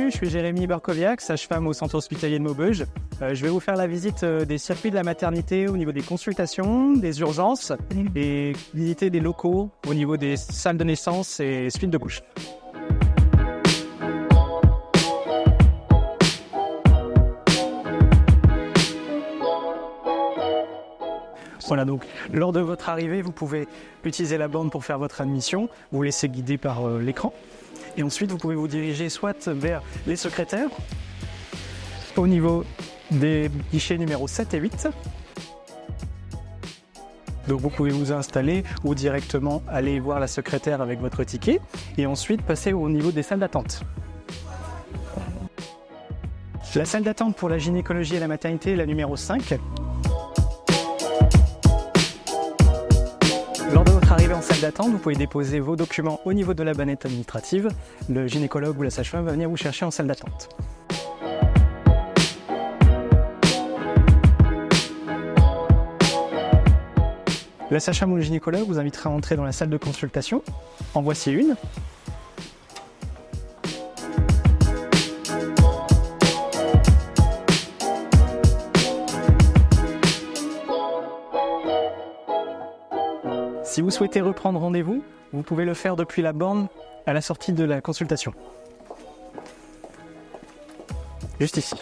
je suis Jérémy Barkoviak, sage-femme au centre hospitalier de Maubeuge. Je vais vous faire la visite des circuits de la maternité au niveau des consultations, des urgences et visiter des locaux au niveau des salles de naissance et suites de couches. Voilà, donc lors de votre arrivée, vous pouvez utiliser la borne pour faire votre admission, vous laissez guider par l'écran. Et ensuite, vous pouvez vous diriger soit vers les secrétaires, au niveau des guichets numéro 7 et 8. Donc vous pouvez vous installer ou directement aller voir la secrétaire avec votre ticket et ensuite passer au niveau des salles d'attente. La salle d'attente pour la gynécologie et la maternité est la numéro 5. Lors de votre arrivée en salle d'attente, vous pouvez déposer vos documents au niveau de la bannette administrative. Le gynécologue ou la sage-femme va venir vous chercher en salle d'attente. La sage-femme ou le gynécologue vous invitera à entrer dans la salle de consultation. En voici une. Si vous souhaitez reprendre rendez-vous, vous pouvez le faire depuis la borne à la sortie de la consultation. Juste ici.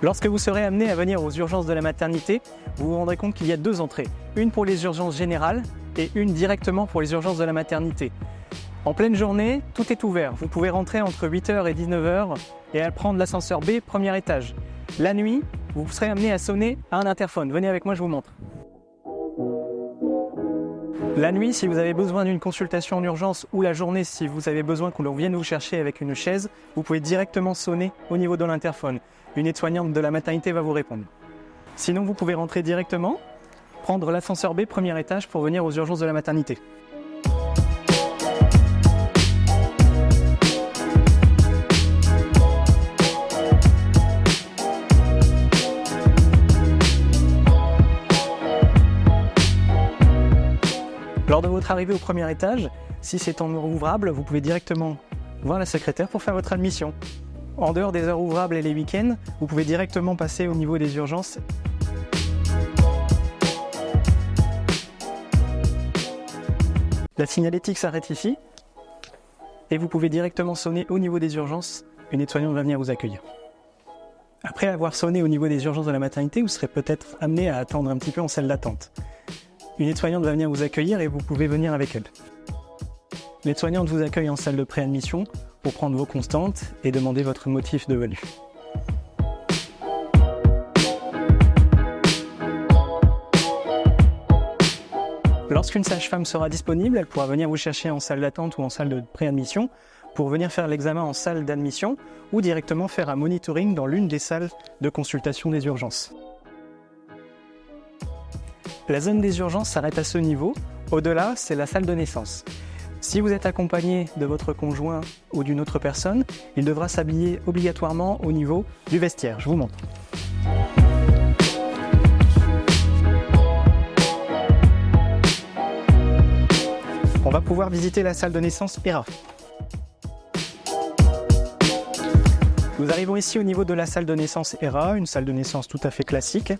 Lorsque vous serez amené à venir aux urgences de la maternité, vous vous rendrez compte qu'il y a 2 entrées. Une pour les urgences générales et une directement pour les urgences de la maternité. En pleine journée, tout est ouvert. Vous pouvez rentrer entre 8h et 19h et prendre l'ascenseur B, premier étage. La nuit, vous serez amené à sonner à un interphone. Venez avec moi, je vous montre. La nuit, si vous avez besoin d'une consultation en urgence ou la journée, si vous avez besoin qu'on vienne vous chercher avec une chaise, vous pouvez directement sonner au niveau de l'interphone. Une aide-soignante de la maternité va vous répondre. Sinon, vous pouvez rentrer directement, prendre l'ascenseur B, premier étage, pour venir aux urgences de la maternité. Lors de votre arrivée au premier étage, si c'est en heure ouvrable, vous pouvez directement voir la secrétaire pour faire votre admission. En dehors des heures ouvrables et les week-ends, vous pouvez directement passer au niveau des urgences. La signalétique s'arrête ici et vous pouvez directement sonner au niveau des urgences. Une aide-soignante va venir vous accueillir. Après avoir sonné au niveau des urgences de la maternité, vous serez peut-être amené à attendre un petit peu en salle d'attente. Une aide-soignante va venir vous accueillir et vous pouvez venir avec elle. L'aide-soignante vous accueille en salle de préadmission pour prendre vos constantes et demander votre motif de venue. Lorsqu'une sage-femme sera disponible, elle pourra venir vous chercher en salle d'attente ou en salle de préadmission pour venir faire l'examen en salle d'admission ou directement faire un monitoring dans l'une des salles de consultation des urgences. La zone des urgences s'arrête à ce niveau. Au-delà, c'est la salle de naissance. Si vous êtes accompagné de votre conjoint ou d'une autre personne, il devra s'habiller obligatoirement au niveau du vestiaire. Je vous montre. On va pouvoir visiter la salle de naissance ERA. Nous arrivons ici au niveau de la salle de naissance ERA, une salle de naissance tout à fait classique.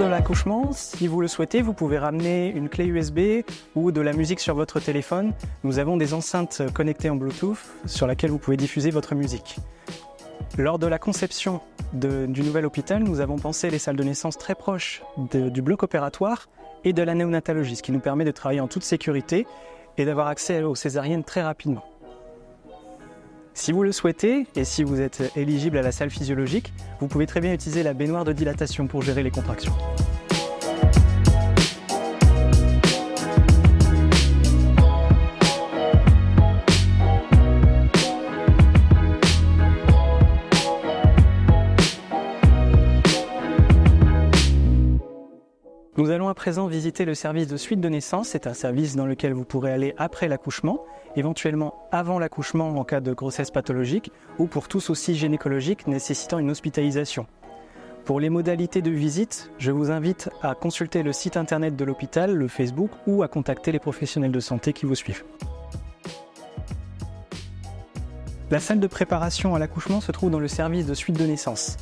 L'accouchement, si vous le souhaitez, vous pouvez ramener une clé USB ou de la musique sur votre téléphone. Nous avons des enceintes connectées en Bluetooth sur lesquelles vous pouvez diffuser votre musique. Lors de la conception du nouvel hôpital, nous avons pensé les salles de naissance très proches du bloc opératoire et de la néonatologie, ce qui nous permet de travailler en toute sécurité et d'avoir accès aux césariennes très rapidement. Si vous le souhaitez et si vous êtes éligible à la salle physiologique, vous pouvez très bien utiliser la baignoire de dilatation pour gérer les contractions. Nous allons à présent visiter le service de suite de naissance. C'est un service dans lequel vous pourrez aller après l'accouchement, éventuellement avant l'accouchement en cas de grossesse pathologique ou pour tout souci gynécologique nécessitant une hospitalisation. Pour les modalités de visite, je vous invite à consulter le site internet de l'hôpital, le Facebook ou à contacter les professionnels de santé qui vous suivent. La salle de préparation à l'accouchement se trouve dans le service de suite de naissance.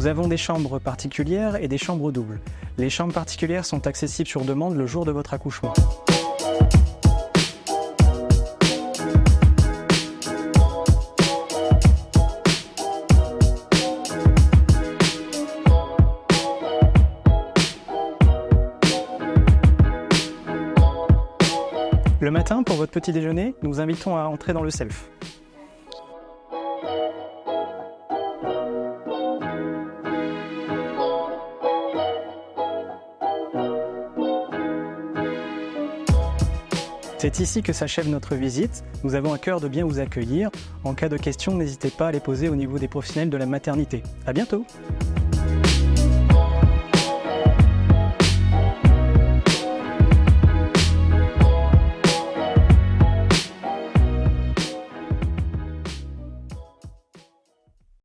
Nous avons des chambres particulières et des chambres doubles. Les chambres particulières sont accessibles sur demande le jour de votre accouchement. Le matin, pour votre petit déjeuner, nous vous invitons à entrer dans le self. C'est ici que s'achève notre visite. Nous avons à cœur de bien vous accueillir. En cas de questions, n'hésitez pas à les poser au niveau des professionnels de la maternité. À bientôt!